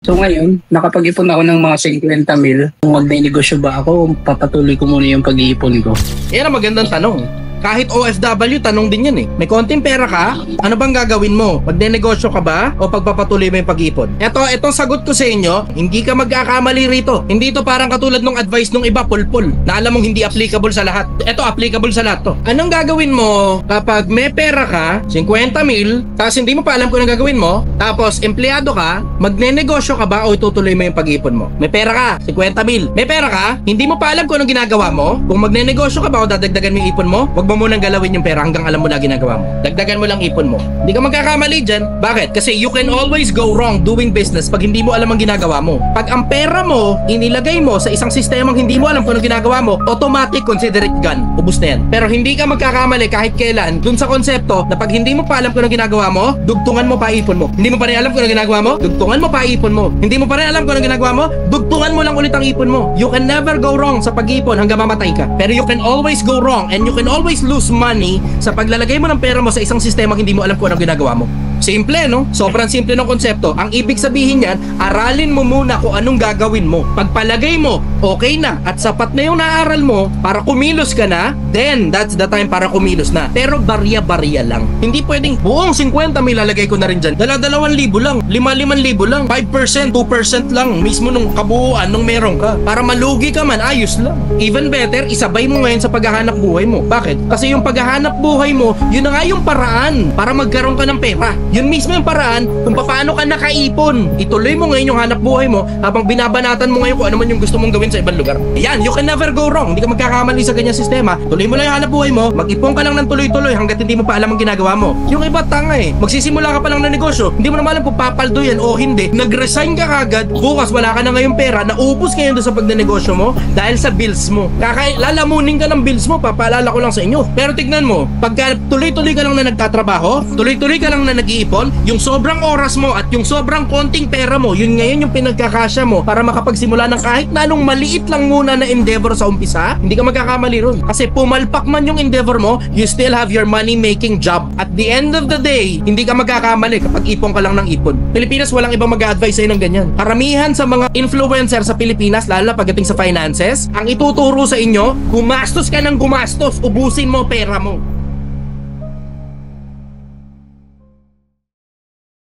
So ngayon, nakapag-ipon ako ng mga 50 mil. Kung magnenegosyo ba ako, papatuloy ko muna yung pag-iipon ko. Yan ang magandang tanong. Kahit OFW, tanong din yan eh. May konting pera ka, ano bang gagawin mo? Magnenegosyo ka ba o pagpapatuloy mo yung pag-ipon? Itong sagot ko sa inyo, hindi ka magkakamali rito. Hindi ito parang katulad ng advice ng iba, pulpul, na alam mong hindi applicable sa lahat. Ito, applicable sa lahat to. Anong gagawin mo kapag may pera ka, 50 mil, tapos hindi mo pa alam kung anong gagawin mo, tapos empleyado ka, magnenegosyo ka ba o itutuloy mo yung pag-ipon mo? May pera ka, 50 mil. May pera ka, hindi mo pa alam kung anong ginagawa mo, kung magnenegosyo ka ba o dadagdagan mo yung ipon mo, wag mo munang galawin yung pera hanggang alam mo na ginagawa mo. Dagdagan mo lang ipon mo. Hindi ka magkakamali dyan. Bakit? Kasi you can always go wrong doing business pag hindi mo alam ang ginagawa mo. Pag ang pera mo, inilagay mo sa isang sistemang hindi mo alam kung ano ginagawa mo, automatic consider it gone. Ubus na yan. Pero hindi ka magkakamali kahit kailan dun sa konsepto na pag hindi mo pa alam kung ano ginagawa mo, dugtungan mo pa ipon mo. Hindi mo pa rin alam kung ano ginagawa mo, dugtungan mo pa ipon mo. Hindi mo pa rin alam kung ano ginagawa mo, dugtungan mo lang ulit ang ipon mo. You can never go wrong sa pag-ipon hanggang mamatay ka. Pero you can always go wrong and you can always lose money sa paglalagay mo ng pera mo sa isang sistema hindi mo alam kung anong ginagawa mo. Simple, no? Sobrang simple ng konsepto. Ang ibig sabihin niyan, aralin mo muna kung anong gagawin mo. Pagpalagay mo, okay na at sapat na yung naaral mo para kumilos ka na, then that's the time para kumilos na. Pero barya-barya lang. Hindi pwedeng buong 50 may lalagay ko na rin dyan. 2,000 lang, 5,000 lang, 5%, 2% lang mismo nung kabuuan nung meron ka. Para malugi ka man, ayos lang. Even better, isabay mo ngayon sa paghahanap buhay mo. Bakit? Kasi yung paghahanap buhay mo, yun na nga yung paraan para magkaroon ka ng pera. Yun mismo yung paraan kung paano ka nakaipon. Ituloy mo ngayon yung hanap buhay mo habang binabanatan mo ngayon kung ano man yung gusto mong gawin sa ibang lugar. Ayan, you can never go wrong. Hindi ka magkakamali sa ganyan sistema. Tuloy mo lang yung hanap buhay mo, mag-ipon ka lang ng tuloy-tuloy hanggat hindi mo pa alam ang ginagawa mo. Yung iba tanga eh. Magsisimula ka pa lang ng negosyo, hindi mo na alam kung papaldo yan o hindi. Nag-resign ka kagad, bukas wala ka na ngayong pera, naubos ngayon doon sa pagnenegosyo mo dahil sa bills mo. Lalamunin ka ng bills mo, papaalala ko lang sa inyo. Pero tignan mo, pagka tuloy-tuloy ka lang na nagtatrabaho, tuloy-tuloy ka lang na nag-iipon, yung sobrang oras mo at yung sobrang konting pera mo, yun ngayon yung pinagkakasya mo para makapagsimula ng kahit na anong maliit lang muna na endeavor sa umpisa, hindi ka magkakamali ron. Kasi pumalpak man yung endeavor mo, you still have your money-making job. At the end of the day, hindi ka magkakamali kapag ipon ka lang ng ipon. Pilipinas, walang ibang mag-a-advise sa'yo ng ganyan. Karamihan sa mga influencer sa Pilipinas, lalo na pagdating sa finances, ang ituturo sa inyo, gumastos ka ng gumastos, ubusin mo pera mo.